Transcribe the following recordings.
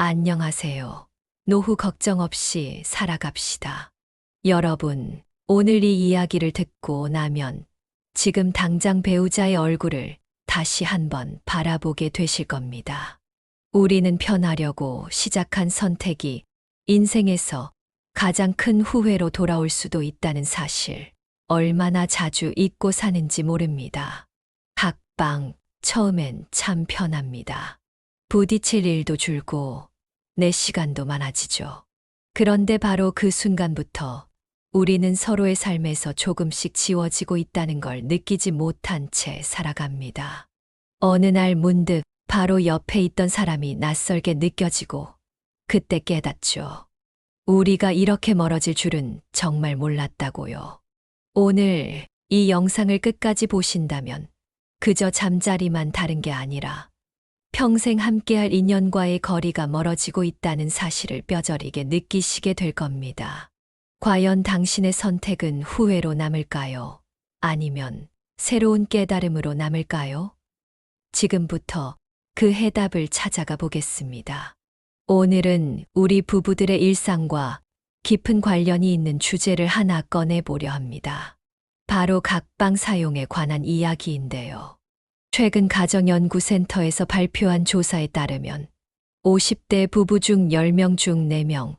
안녕하세요. 노후 걱정 없이 살아갑시다. 여러분, 오늘 이 이야기를 듣고 나면 지금 당장 배우자의 얼굴을 다시 한번 바라보게 되실 겁니다. 우리는 편하려고 시작한 선택이 인생에서 가장 큰 후회로 돌아올 수도 있다는 사실, 얼마나 자주 잊고 사는지 모릅니다. 각방, 처음엔 참 편합니다. 부딪힐 일도 줄고 내 시간도 많아지죠. 그런데 바로 그 순간부터 우리는 서로의 삶에서 조금씩 지워지고 있다는 걸 느끼지 못한 채 살아갑니다. 어느 날 문득 바로 옆에 있던 사람이 낯설게 느껴지고 그때 깨닫죠. 우리가 이렇게 멀어질 줄은 정말 몰랐다고요. 오늘 이 영상을 끝까지 보신다면 그저 잠자리만 다른 게 아니라 평생 함께할 인연과의 거리가 멀어지고 있다는 사실을 뼈저리게 느끼시게 될 겁니다. 과연 당신의 선택은 후회로 남을까요? 아니면 새로운 깨달음으로 남을까요? 지금부터 그 해답을 찾아가 보겠습니다. 오늘은 우리 부부들의 일상과 깊은 관련이 있는 주제를 하나 꺼내보려 합니다. 바로 각방 사용에 관한 이야기인데요. 최근 가정연구센터에서 발표한 조사에 따르면 50대 부부 중 10명 중 4명,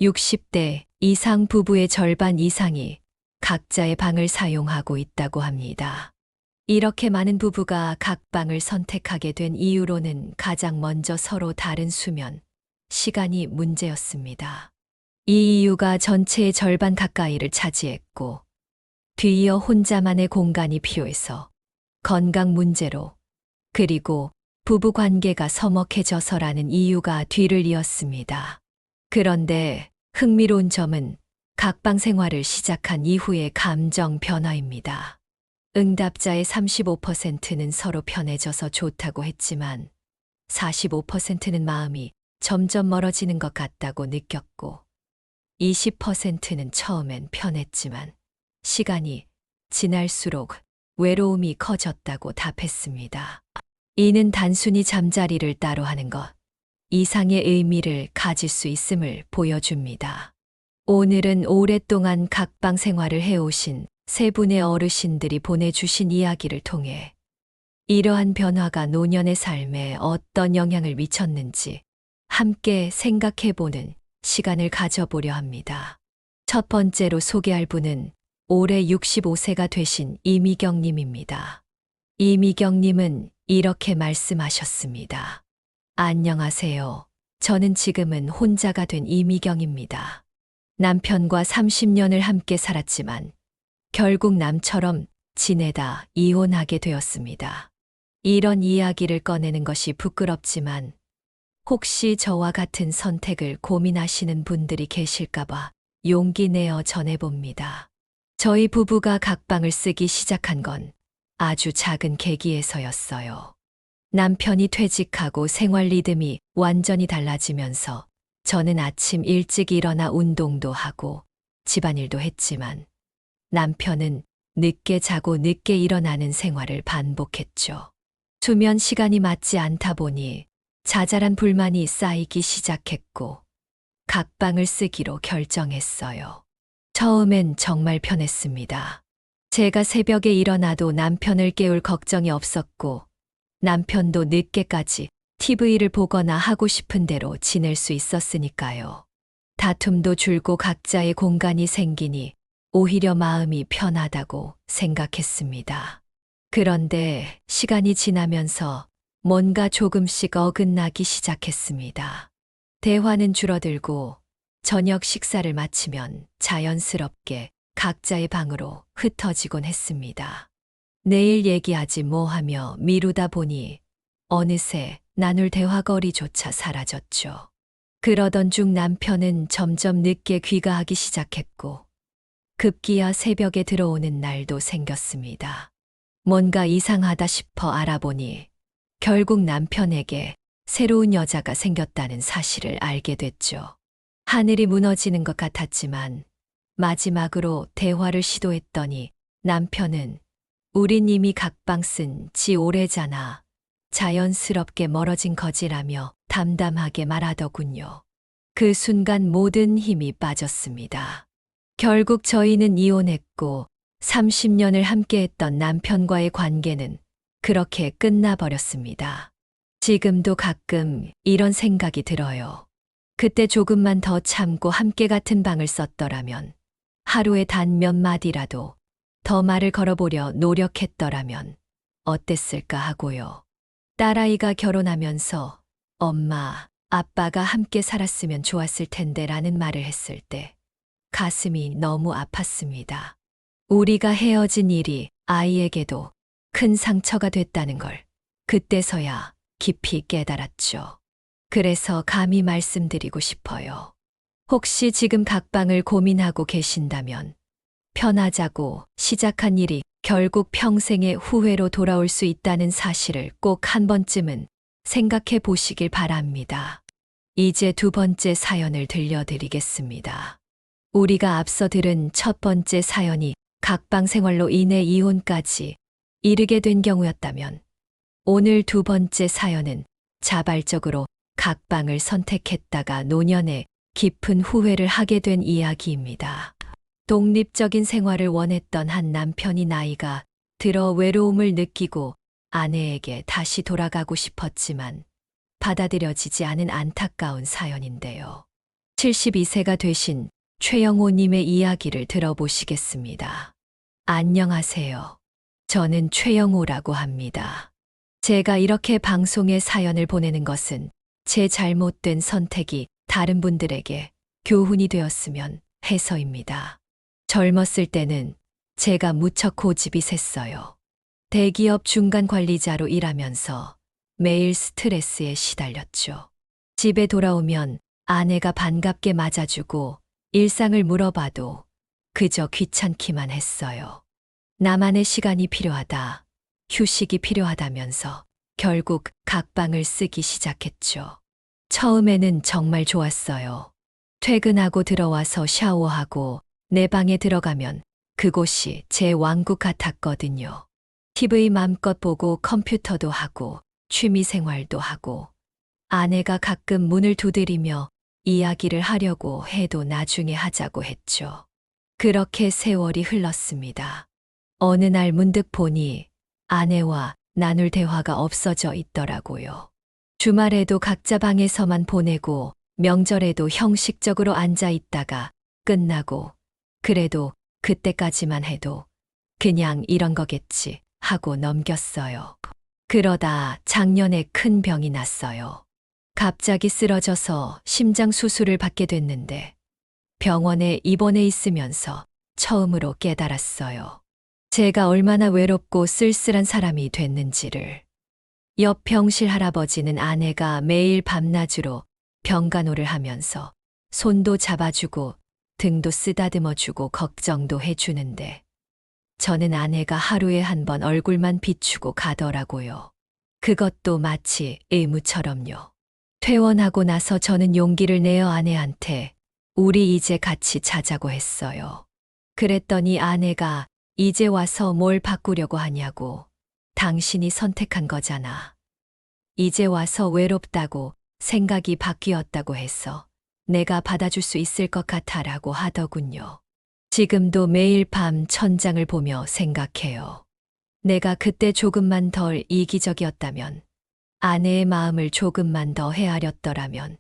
60대 이상 부부의 절반 이상이 각자의 방을 사용하고 있다고 합니다. 이렇게 많은 부부가 각방을 선택하게 된 이유로는 가장 먼저 서로 다른 수면, 시간이 문제였습니다. 이 이유가 전체의 절반 가까이를 차지했고, 뒤이어 혼자만의 공간이 필요해서 건강 문제로, 그리고 부부 관계가 서먹해져서라는 이유가 뒤를 이었습니다. 그런데 흥미로운 점은 각방 생활을 시작한 이후의 감정 변화입니다. 응답자의 35%는 서로 편해져서 좋다고 했지만 45%는 마음이 점점 멀어지는 것 같다고 느꼈고 20%는 처음엔 편했지만 시간이 지날수록 외로움이 커졌다고 답했습니다. 이는 단순히 잠자리를 따로 하는 것 이상의 의미를 가질 수 있음을 보여줍니다. 오늘은 오랫동안 각방 생활을 해오신 세 분의 어르신들이 보내주신 이야기를 통해 이러한 변화가 노년의 삶에 어떤 영향을 미쳤는지 함께 생각해보는 시간을 가져보려 합니다. 첫 번째로 소개할 분은 올해 65세가 되신 이미경 님입니다. 이미경 님은 이렇게 말씀하셨습니다. 안녕하세요. 저는 지금은 혼자가 된 이미경입니다. 남편과 30년을 함께 살았지만 결국 남처럼 지내다 이혼하게 되었습니다. 이런 이야기를 꺼내는 것이 부끄럽지만 혹시 저와 같은 선택을 고민하시는 분들이 계실까봐 용기 내어 전해봅니다. 저희 부부가 각방을 쓰기 시작한 건 아주 작은 계기에서였어요. 남편이 퇴직하고 생활 리듬이 완전히 달라지면서 저는 아침 일찍 일어나 운동도 하고 집안일도 했지만 남편은 늦게 자고 늦게 일어나는 생활을 반복했죠. 수면 시간이 맞지 않다 보니 자잘한 불만이 쌓이기 시작했고 각방을 쓰기로 결정했어요. 처음엔 정말 편했습니다. 제가 새벽에 일어나도 남편을 깨울 걱정이 없었고 남편도 늦게까지 TV를 보거나 하고 싶은 대로 지낼 수 있었으니까요. 다툼도 줄고 각자의 공간이 생기니 오히려 마음이 편하다고 생각했습니다. 그런데 시간이 지나면서 뭔가 조금씩 어긋나기 시작했습니다. 대화는 줄어들고 저녁 식사를 마치면 자연스럽게 각자의 방으로 흩어지곤 했습니다. 내일 얘기하지 뭐 하며 미루다 보니 어느새 나눌 대화거리조차 사라졌죠. 그러던 중 남편은 점점 늦게 귀가하기 시작했고 급기야 새벽에 들어오는 날도 생겼습니다. 뭔가 이상하다 싶어 알아보니 결국 남편에게 새로운 여자가 생겼다는 사실을 알게 됐죠. 하늘이 무너지는 것 같았지만 마지막으로 대화를 시도했더니 남편은 우린 이미 각방 쓴 지 오래잖아. 자연스럽게 멀어진 거지라며 담담하게 말하더군요. 그 순간 모든 힘이 빠졌습니다. 결국 저희는 이혼했고 30년을 함께했던 남편과의 관계는 그렇게 끝나버렸습니다. 지금도 가끔 이런 생각이 들어요. 그때 조금만 더 참고 함께 같은 방을 썼더라면, 하루에 단 몇 마디라도 더 말을 걸어보려 노력했더라면 어땠을까 하고요. 딸아이가 결혼하면서 엄마, 아빠가 함께 살았으면 좋았을 텐데 라는 말을 했을 때 가슴이 너무 아팠습니다. 우리가 헤어진 일이 아이에게도 큰 상처가 됐다는 걸 그때서야 깊이 깨달았죠. 그래서 감히 말씀드리고 싶어요. 혹시 지금 각방을 고민하고 계신다면 편하자고 시작한 일이 결국 평생의 후회로 돌아올 수 있다는 사실을 꼭 한 번쯤은 생각해 보시길 바랍니다. 이제 두 번째 사연을 들려드리겠습니다. 우리가 앞서 들은 첫 번째 사연이 각방 생활로 인해 이혼까지 이르게 된 경우였다면, 오늘 두 번째 사연은 자발적으로 각방을 선택했다가 노년에 깊은 후회를 하게 된 이야기입니다. 독립적인 생활을 원했던 한 남편이 나이가 들어 외로움을 느끼고 아내에게 다시 돌아가고 싶었지만 받아들여지지 않은 안타까운 사연인데요. 72세가 되신 최영호님의 이야기를 들어보시겠습니다. 안녕하세요. 저는 최영호라고 합니다. 제가 이렇게 방송에 사연을 보내는 것은 제 잘못된 선택이 다른 분들에게 교훈이 되었으면 해서입니다. 젊었을 때는 제가 무척 고집이 셌어요. 대기업 중간 관리자로 일하면서 매일 스트레스에 시달렸죠. 집에 돌아오면 아내가 반갑게 맞아주고 일상을 물어봐도 그저 귀찮기만 했어요. 나만의 시간이 필요하다, 휴식이 필요하다면서 결국 각방을 쓰기 시작했죠. 처음에는 정말 좋았어요. 퇴근하고 들어와서 샤워하고 내 방에 들어가면 그곳이 제 왕국 같았거든요. TV 맘껏 보고 컴퓨터도 하고 취미 생활도 하고, 아내가 가끔 문을 두드리며 이야기를 하려고 해도 나중에 하자고 했죠. 그렇게 세월이 흘렀습니다. 어느 날 문득 보니 아내와 나눌 대화가 없어져 있더라고요. 주말에도 각자 방에서만 보내고 명절에도 형식적으로 앉아 있다가 끝나고, 그래도 그때까지만 해도 그냥 이런 거겠지 하고 넘겼어요. 그러다 작년에 큰 병이 났어요. 갑자기 쓰러져서 심장 수술을 받게 됐는데 병원에 입원해 있으면서 처음으로 깨달았어요. 제가 얼마나 외롭고 쓸쓸한 사람이 됐는지를. 옆 병실 할아버지는 아내가 매일 밤낮으로 병간호를 하면서 손도 잡아주고 등도 쓰다듬어주고 걱정도 해주는데, 저는 아내가 하루에 한 번 얼굴만 비추고 가더라고요. 그것도 마치 의무처럼요. 퇴원하고 나서 저는 용기를 내어 아내한테 우리 이제 같이 자자고 했어요. 그랬더니 아내가 이제 와서 뭘 바꾸려고 하냐고. 당신이 선택한 거잖아. 이제 와서 외롭다고 생각이 바뀌었다고 해서 내가 받아줄 수 있을 것 같아라고 하더군요. 지금도 매일 밤 천장을 보며 생각해요. 내가 그때 조금만 덜 이기적이었다면, 아내의 마음을 조금만 더 헤아렸더라면,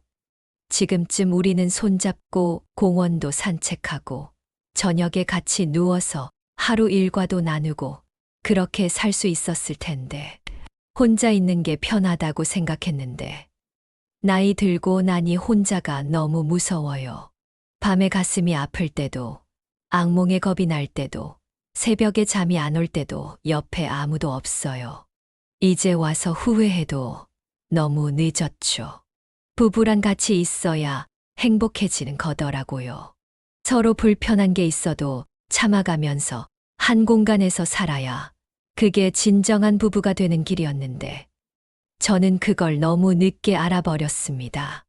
지금쯤 우리는 손잡고 공원도 산책하고 저녁에 같이 누워서 하루 일과도 나누고 그렇게 살 수 있었을 텐데, 혼자 있는 게 편하다고 생각했는데, 나이 들고 나니 혼자가 너무 무서워요. 밤에 가슴이 아플 때도, 악몽에 겁이 날 때도, 새벽에 잠이 안 올 때도 옆에 아무도 없어요. 이제 와서 후회해도 너무 늦었죠. 부부랑 같이 있어야 행복해지는 거더라고요. 서로 불편한 게 있어도 참아가면서 한 공간에서 살아야 그게 진정한 부부가 되는 길이었는데, 저는 그걸 너무 늦게 알아버렸습니다.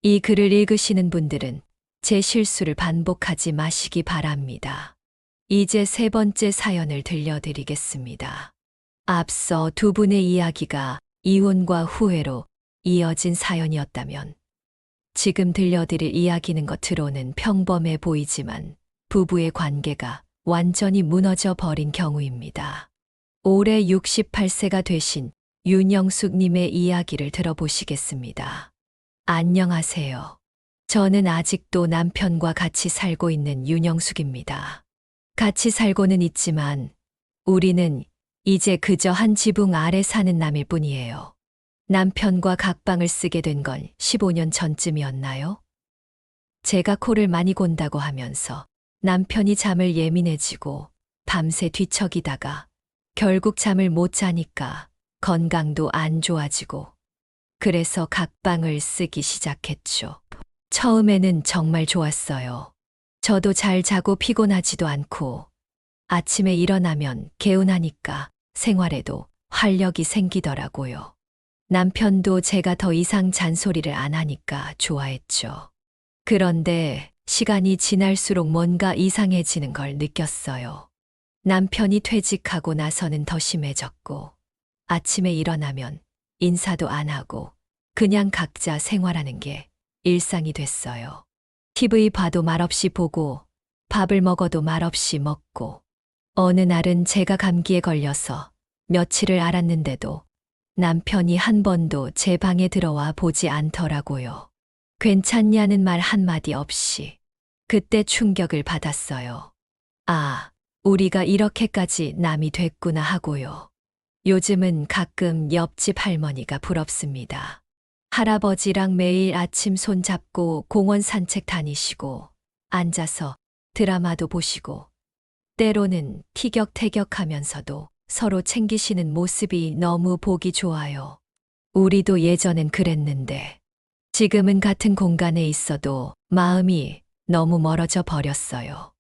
이 글을 읽으시는 분들은 제 실수를 반복하지 마시기 바랍니다. 이제 세 번째 사연을 들려드리겠습니다. 앞서 두 분의 이야기가 이혼과 후회로 이어진 사연이었다면 지금 들려드릴 이야기는 겉으로는 평범해 보이지만 부부의 관계가 완전히 무너져 버린 경우입니다. 올해 68세가 되신 윤영숙님의 이야기를 들어보시겠습니다. 안녕하세요. 저는 아직도 남편과 같이 살고 있는 윤영숙입니다. 같이 살고는 있지만 우리는 이제 그저 한 지붕 아래 사는 남일 뿐이에요. 남편과 각방을 쓰게 된 건 15년 전쯤이었나요? 제가 코를 많이 곤다고 하면서 남편이 잠을 예민해지고 밤새 뒤척이다가 결국 잠을 못 자니까 건강도 안 좋아지고 그래서 각방을 쓰기 시작했죠. 처음에는 정말 좋았어요. 저도 잘 자고 피곤하지도 않고 아침에 일어나면 개운하니까 생활에도 활력이 생기더라고요. 남편도 제가 더 이상 잔소리를 안 하니까 좋아했죠. 그런데 시간이 지날수록 뭔가 이상해지는 걸 느꼈어요. 남편이 퇴직하고 나서는 더 심해졌고 아침에 일어나면 인사도 안 하고 그냥 각자 생활하는 게 일상이 됐어요. TV 봐도 말없이 보고 밥을 먹어도 말없이 먹고 어느 날은 제가 감기에 걸려서 며칠을 앓았는데도 남편이 한 번도 제 방에 들어와 보지 않더라고요. 괜찮냐는 말 한마디 없이. 그때 충격을 받았어요. 아, 우리가 이렇게까지 남이 됐구나 하고요. 요즘은 가끔 옆집 할머니가 부럽습니다. 할아버지랑 매일 아침 손잡고 공원 산책 다니시고 앉아서 드라마도 보시고 때로는 티격태격하면서도 서로 챙기시는 모습이 너무 보기 좋아요. 우리도 예전엔 그랬는데 지금은 같은 공간에 있어도 마음이 너무 멀어져 버렸어요.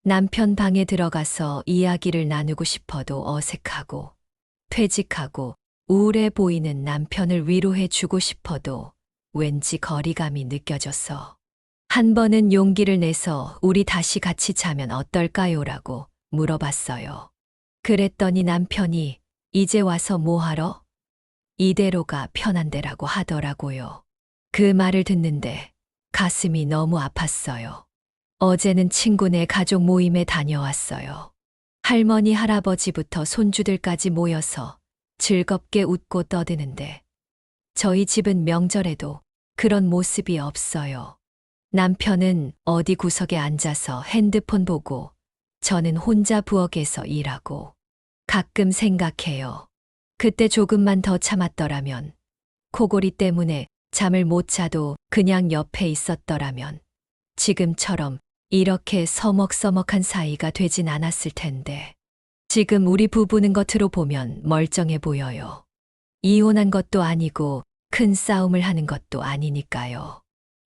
남편 방에 들어가서 이야기를 나누고 싶어도 어색하고 퇴직하고 우울해 보이는 남편을 위로해 주고 싶어도 왠지 거리감이 느껴져서 한 번은 용기를 내서 우리 다시 같이 자면 어떨까요라고 물어봤어요. 그랬더니 남편이 이제 와서 뭐하러? 이대로가 편한데라고 하더라고요. 그 말을 듣는데 가슴이 너무 아팠어요. 어제는 친구네 가족 모임에 다녀왔어요. 할머니, 할아버지부터 손주들까지 모여서 즐겁게 웃고 떠드는데 저희 집은 명절에도 그런 모습이 없어요. 남편은 어디 구석에 앉아서 핸드폰 보고 저는 혼자 부엌에서 일하고 가끔 생각해요. 그때 조금만 더 참았더라면 코골이 때문에 잠을 못 자도 그냥 옆에 있었더라면 지금처럼 이렇게 서먹서먹한 사이가 되진 않았을 텐데 지금 우리 부부는 겉으로 보면 멀쩡해 보여요. 이혼한 것도 아니고 큰 싸움을 하는 것도 아니니까요.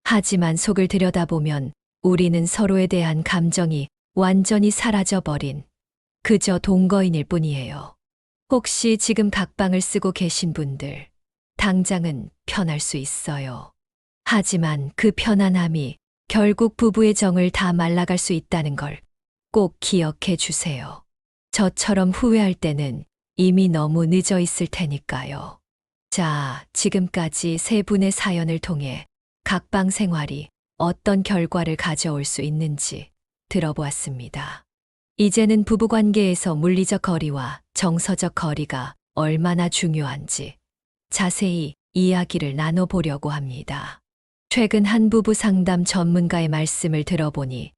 하지만 속을 들여다보면 우리는 서로에 대한 감정이 완전히 사라져버린 그저 동거인일 뿐이에요. 혹시 지금 각방을 쓰고 계신 분들, 당장은 편할 수 있어요. 하지만 그 편안함이 결국 부부의 정을 다 말라갈 수 있다는 걸 꼭 기억해 주세요. 저처럼 후회할 때는 이미 너무 늦어 있을 테니까요. 자, 지금까지 세 분의 사연을 통해 각방 생활이 어떤 결과를 가져올 수 있는지 들어보았습니다. 이제는 부부관계에서 물리적 거리와 정서적 거리가 얼마나 중요한지 자세히 이야기를 나눠보려고 합니다. 최근 한 부부 상담 전문가의 말씀을 들어보니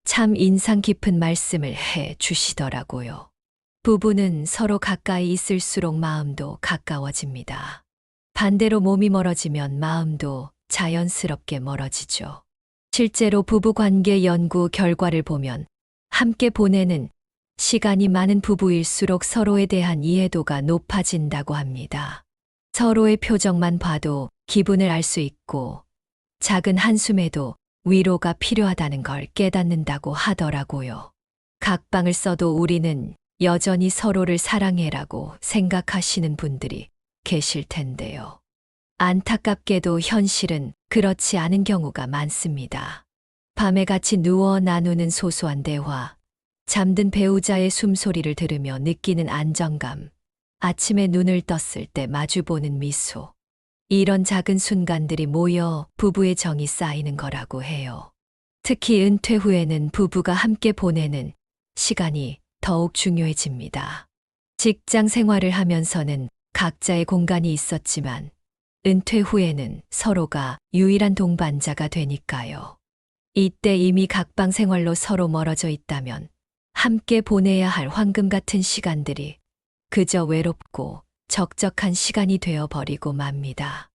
참 인상 깊은 말씀을 해 주시더라고요. 부부는 서로 가까이 있을수록 마음도 가까워집니다. 반대로 몸이 멀어지면 마음도 자연스럽게 멀어지죠. 실제로 부부관계 연구 결과를 보면 함께 보내는 시간이 많은 부부일수록 서로에 대한 이해도가 높아진다고 합니다. 서로의 표정만 봐도 기분을 알 수 있고 작은 한숨에도 위로가 필요하다는 걸 깨닫는다고 하더라고요. 각방을 써도 우리는 여전히 서로를 사랑해라고 생각하시는 분들이 계실 텐데요. 안타깝게도 현실은 그렇지 않은 경우가 많습니다. 밤에 같이 누워 나누는 소소한 대화, 잠든 배우자의 숨소리를 들으며 느끼는 안정감, 아침에 눈을 떴을 때 마주보는 미소. 이런 작은 순간들이 모여 부부의 정이 쌓이는 거라고 해요. 특히 은퇴 후에는 부부가 함께 보내는 시간이 더욱 중요해집니다. 직장 생활을 하면서는 각자의 공간이 있었지만 은퇴 후에는 서로가 유일한 동반자가 되니까요. 이때 이미 각방 생활로 서로 멀어져 있다면 함께 보내야 할 황금 같은 시간들이 그저 외롭고 적적한 시간이 되어버리고 맙니다.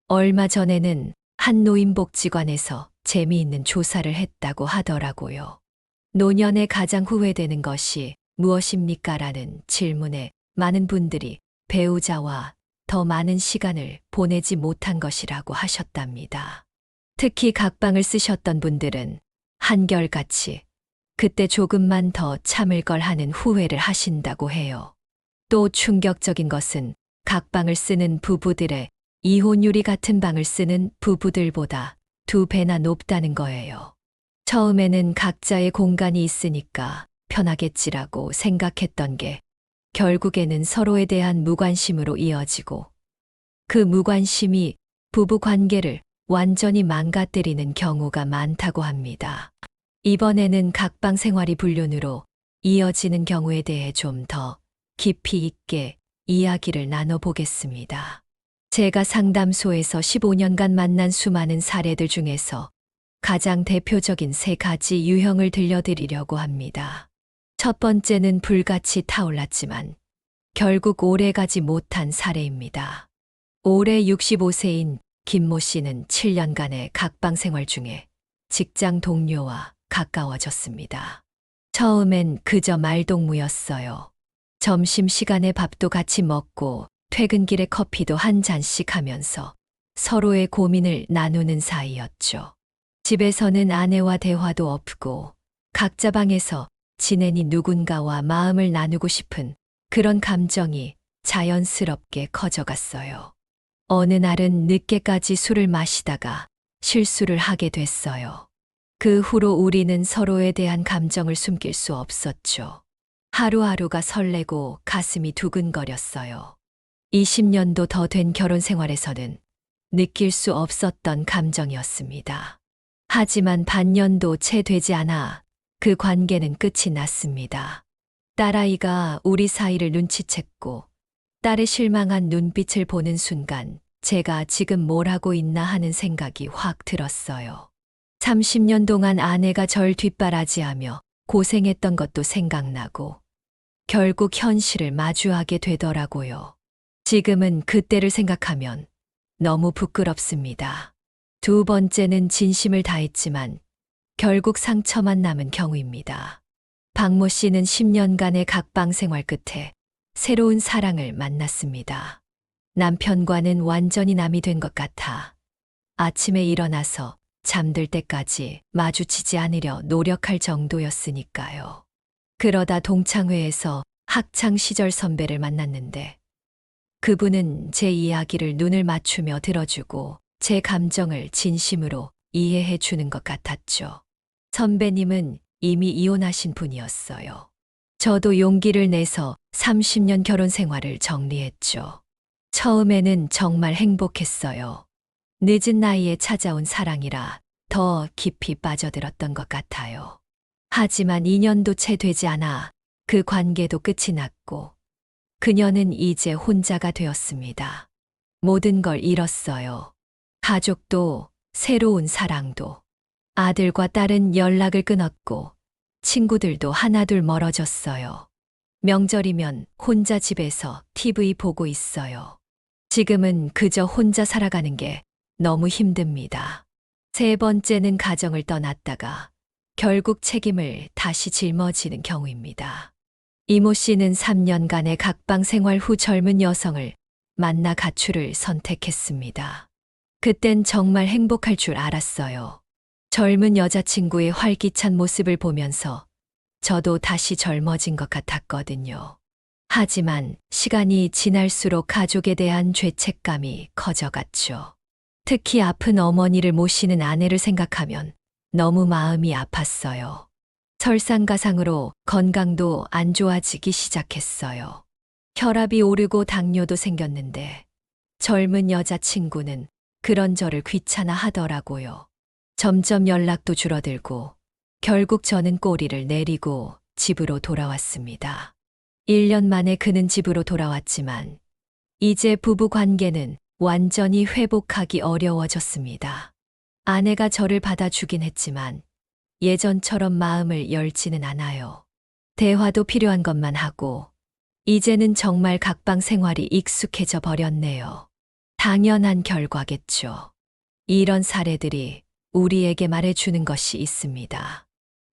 얼마 전에는 한 노인복지관에서 재미있는 조사를 했다고 하더라고요. 노년에 가장 후회되는 것이 무엇입니까? 라는 질문에 많은 분들이 배우자와 더 많은 시간을 보내지 못한 것이라고 하셨답니다. 특히 각방을 쓰셨던 분들은 한결같이 그때 조금만 더 참을 걸 하는 후회를 하신다고 해요. 또 충격적인 것은 각방을 쓰는 부부들의 이혼율이 같은 방을 쓰는 부부들보다 2배나 높다는 거예요. 처음에는 각자의 공간이 있으니까 편하겠지라고 생각했던 게 결국에는 서로에 대한 무관심으로 이어지고 그 무관심이 부부 관계를 완전히 망가뜨리는 경우가 많다고 합니다. 이번에는 각방 생활이 불륜으로 이어지는 경우에 대해 좀 더 깊이 있게 이야기를 나눠보겠습니다. 제가 상담소에서 15년간 만난 수많은 사례들 중에서 가장 대표적인 3가지 유형을 들려드리려고 합니다. 첫 번째는 불같이 타올랐지만 결국 오래가지 못한 사례입니다. 올해 65세인 김모 씨는 7년간의 각방 생활 중에 직장 동료와 가까워졌습니다. 처음엔 그저 말동무였어요. 점심시간에 밥도 같이 먹고 퇴근길에 커피도 한 잔씩 하면서 서로의 고민을 나누는 사이였죠. 집에서는 아내와 대화도 없고 각자 방에서 지내니 누군가와 마음을 나누고 싶은 그런 감정이 자연스럽게 커져갔어요. 어느 날은 늦게까지 술을 마시다가 실수를 하게 됐어요. 그 후로 우리는 서로에 대한 감정을 숨길 수 없었죠. 하루하루가 설레고 가슴이 두근거렸어요. 20년도 더 된 결혼 생활에서는 느낄 수 없었던 감정이었습니다. 하지만 반년도 채 되지 않아 그 관계는 끝이 났습니다. 딸아이가 우리 사이를 눈치챘고 딸의 실망한 눈빛을 보는 순간 제가 지금 뭘 하고 있나 하는 생각이 확 들었어요. 30년 동안 아내가 절 뒷바라지하며 고생했던 것도 생각나고 결국 현실을 마주하게 되더라고요. 지금은 그때를 생각하면 너무 부끄럽습니다. 2번째는 진심을 다했지만 결국 상처만 남은 경우입니다. 박모 씨는 10년간의 각방 생활 끝에 새로운 사랑을 만났습니다. 남편과는 완전히 남이 된 것 같아 아침에 일어나서 잠들 때까지 마주치지 않으려 노력할 정도였으니까요. 그러다 동창회에서 학창 시절 선배를 만났는데 그분은 제 이야기를 눈을 맞추며 들어주고 제 감정을 진심으로 이해해 주는 것 같았죠. 선배님은 이미 이혼하신 분이었어요. 저도 용기를 내서 30년 결혼 생활을 정리했죠. 처음에는 정말 행복했어요. 늦은 나이에 찾아온 사랑이라 더 깊이 빠져들었던 것 같아요. 하지만 2년도 채 되지 않아 그 관계도 끝이 났고 그녀는 이제 혼자가 되었습니다. 모든 걸 잃었어요. 가족도 새로운 사랑도. 아들과 딸은 연락을 끊었고 친구들도 하나둘 멀어졌어요. 명절이면 혼자 집에서 TV 보고 있어요. 지금은 그저 혼자 살아가는 게 너무 힘듭니다. 3번째는 가정을 떠났다가 결국 책임을 다시 짊어지는 경우입니다. 이모 씨는 3년간의 각방 생활 후 젊은 여성을 만나 가출을 선택했습니다. 그땐 정말 행복할 줄 알았어요. 젊은 여자친구의 활기찬 모습을 보면서 저도 다시 젊어진 것 같았거든요. 하지만 시간이 지날수록 가족에 대한 죄책감이 커져갔죠. 특히 아픈 어머니를 모시는 아내를 생각하면 너무 마음이 아팠어요. 설상가상으로 건강도 안 좋아지기 시작했어요. 혈압이 오르고 당뇨도 생겼는데 젊은 여자친구는 그런 저를 귀찮아 하더라고요. 점점 연락도 줄어들고 결국 저는 꼬리를 내리고 집으로 돌아왔습니다. 1년 만에 그는 집으로 돌아왔지만 이제 부부 관계는 완전히 회복하기 어려워졌습니다. 아내가 저를 받아주긴 했지만 예전처럼 마음을 열지는 않아요. 대화도 필요한 것만 하고 이제는 정말 각방 생활이 익숙해져 버렸네요. 당연한 결과겠죠. 이런 사례들이 우리에게 말해주는 것이 있습니다.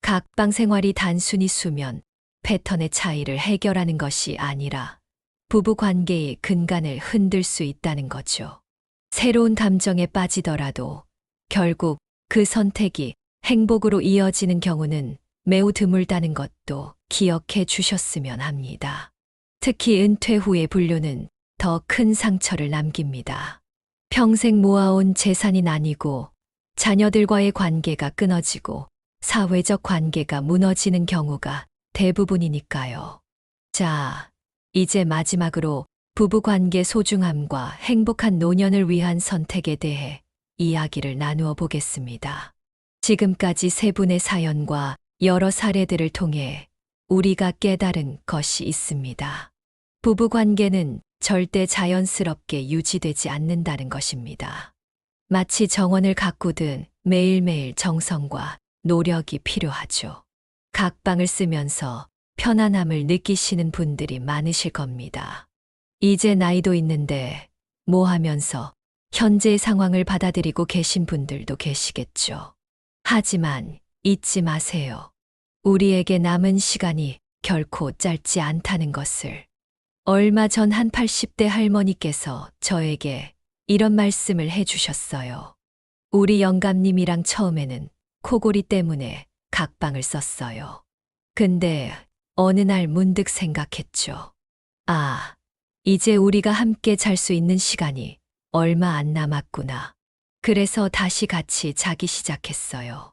각방 생활이 단순히 수면, 패턴의 차이를 해결하는 것이 아니라 부부 관계의 근간을 흔들 수 있다는 거죠. 새로운 감정에 빠지더라도 결국 그 선택이 행복으로 이어지는 경우는 매우 드물다는 것도 기억해 주셨으면 합니다. 특히 은퇴 후의 분류는 더 큰 상처를 남깁니다. 평생 모아온 재산이 나뉘고 자녀들과의 관계가 끊어지고 사회적 관계가 무너지는 경우가 대부분이니까요. 자, 이제 마지막으로 부부 관계 소중함과 행복한 노년을 위한 선택에 대해 이야기를 나누어 보겠습니다. 지금까지 세 분의 사연과 여러 사례들을 통해 우리가 깨달은 것이 있습니다. 부부 관계는 절대 자연스럽게 유지되지 않는다는 것입니다. 마치 정원을 가꾸듯 매일매일 정성과 노력이 필요하죠. 각방을 쓰면서 편안함을 느끼시는 분들이 많으실 겁니다. 이제 나이도 있는데 뭐 하면서 현재의 상황을 받아들이고 계신 분들도 계시겠죠. 하지만 잊지 마세요. 우리에게 남은 시간이 결코 짧지 않다는 것을. 얼마 전 한 80대 할머니께서 저에게 이런 말씀을 해주셨어요. 우리 영감님이랑 처음에는 코골이 때문에 각방을 썼어요. 근데 어느 날 문득 생각했죠. 아, 이제 우리가 함께 잘 수 있는 시간이 얼마 안 남았구나. 그래서 다시 같이 자기 시작했어요.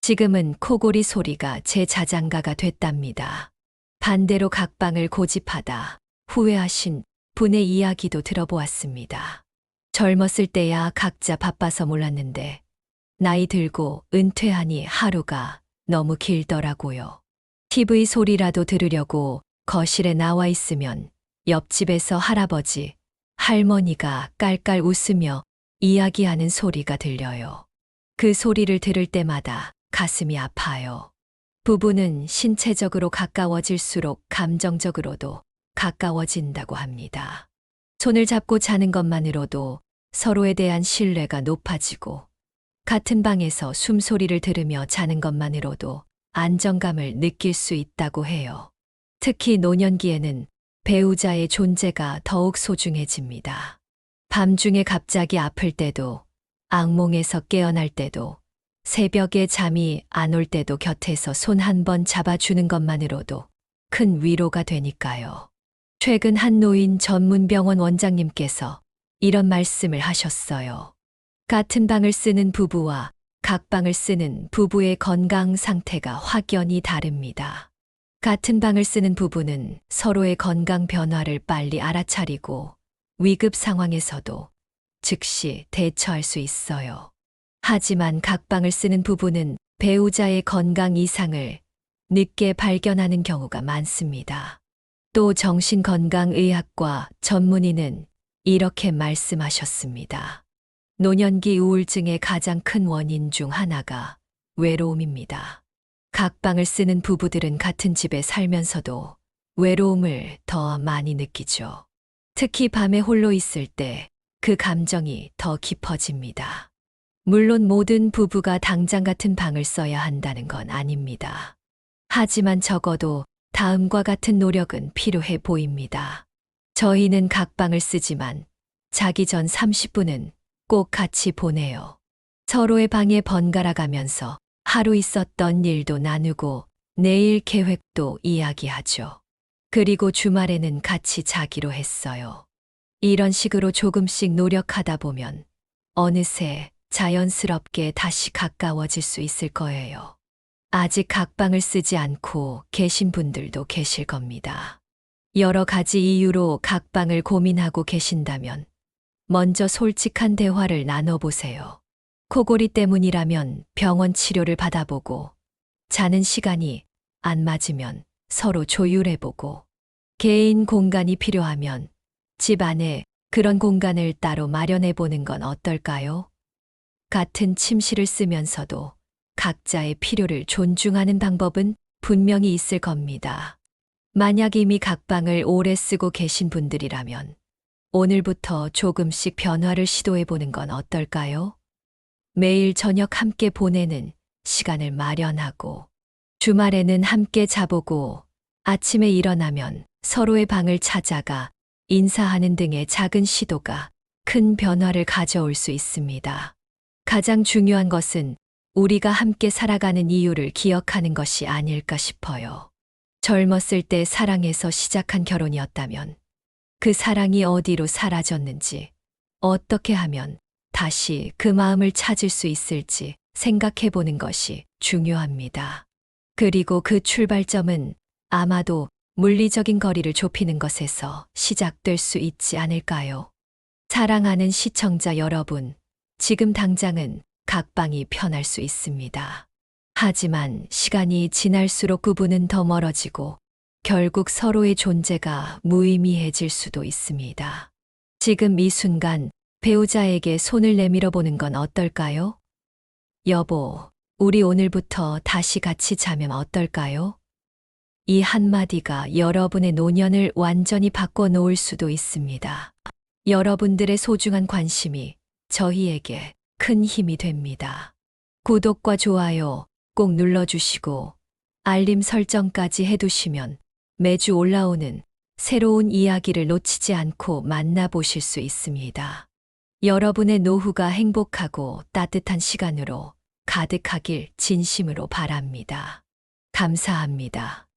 지금은 코골이 소리가 제 자장가가 됐답니다. 반대로 각방을 고집하다 후회하신 분의 이야기도 들어보았습니다. 젊었을 때야 각자 바빠서 몰랐는데 나이 들고 은퇴하니 하루가 너무 길더라고요. TV 소리라도 들으려고 거실에 나와 있으면 옆집에서 할아버지, 할머니가 깔깔 웃으며 이야기하는 소리가 들려요. 그 소리를 들을 때마다 가슴이 아파요. 부부는 신체적으로 가까워질수록 감정적으로도 가까워진다고 합니다. 손을 잡고 자는 것만으로도 서로에 대한 신뢰가 높아지고 같은 방에서 숨소리를 들으며 자는 것만으로도 안정감을 느낄 수 있다고 해요. 특히 노년기에는 배우자의 존재가 더욱 소중해집니다. 밤중에 갑자기 아플 때도, 악몽에서 깨어날 때도, 새벽에 잠이 안 올 때도 곁에서 손 한 번 잡아주는 것만으로도 큰 위로가 되니까요. 최근 한 노인 전문병원 원장님께서 이런 말씀을 하셨어요. 같은 방을 쓰는 부부와 각방을 쓰는 부부의 건강 상태가 확연히 다릅니다. 같은 방을 쓰는 부부는 서로의 건강 변화를 빨리 알아차리고 위급 상황에서도 즉시 대처할 수 있어요. 하지만 각방을 쓰는 부부는 배우자의 건강 이상을 늦게 발견하는 경우가 많습니다. 또 정신건강의학과 전문의는 이렇게 말씀하셨습니다. 노년기 우울증의 가장 큰 원인 중 하나가 외로움입니다. 각방을 쓰는 부부들은 같은 집에 살면서도 외로움을 더 많이 느끼죠. 특히 밤에 홀로 있을 때 그 감정이 더 깊어집니다. 물론 모든 부부가 당장 같은 방을 써야 한다는 건 아닙니다. 하지만 적어도 다음과 같은 노력은 필요해 보입니다. 저희는 각방을 쓰지만 자기 전 30분은 꼭 같이 보내요. 서로의 방에 번갈아 가면서 하루 있었던 일도 나누고 내일 계획도 이야기하죠. 그리고 주말에는 같이 자기로 했어요. 이런 식으로 조금씩 노력하다 보면 어느새 자연스럽게 다시 가까워질 수 있을 거예요. 아직 각방을 쓰지 않고 계신 분들도 계실 겁니다. 여러 가지 이유로 각방을 고민하고 계신다면 먼저 솔직한 대화를 나눠보세요. 코골이 때문이라면 병원 치료를 받아보고, 자는 시간이 안 맞으면 서로 조율해보고, 개인 공간이 필요하면 집 안에 그런 공간을 따로 마련해보는 건 어떨까요? 같은 침실을 쓰면서도 각자의 필요를 존중하는 방법은 분명히 있을 겁니다. 만약 이미 각방을 오래 쓰고 계신 분들이라면 오늘부터 조금씩 변화를 시도해보는 건 어떨까요? 매일 저녁 함께 보내는 시간을 마련하고, 주말에는 함께 자보고, 아침에 일어나면 서로의 방을 찾아가 인사하는 등의 작은 시도가 큰 변화를 가져올 수 있습니다. 가장 중요한 것은 우리가 함께 살아가는 이유를 기억하는 것이 아닐까 싶어요. 젊었을 때 사랑해서 시작한 결혼이었다면 그 사랑이 어디로 사라졌는지, 어떻게 하면 다시 그 마음을 찾을 수 있을지 생각해 보는 것이 중요합니다. 그리고 그 출발점은 아마도 물리적인 거리를 좁히는 것에서 시작될 수 있지 않을까요? 사랑하는 시청자 여러분, 지금 당장은 각방이 편할 수 있습니다. 하지만 시간이 지날수록 구분은 더 멀어지고 결국 서로의 존재가 무의미해질 수도 있습니다. 지금 이 순간 배우자에게 손을 내밀어 보는 건 어떨까요? 여보, 우리 오늘부터 다시 같이 자면 어떨까요? 이 한마디가 여러분의 노년을 완전히 바꿔 놓을 수도 있습니다. 여러분들의 소중한 관심이 저희에게 큰 힘이 됩니다. 구독과 좋아요 꼭 눌러주시고 알림 설정까지 해두시면 매주 올라오는 새로운 이야기를 놓치지 않고 만나보실 수 있습니다. 여러분의 노후가 행복하고 따뜻한 시간으로 가득하길 진심으로 바랍니다. 감사합니다.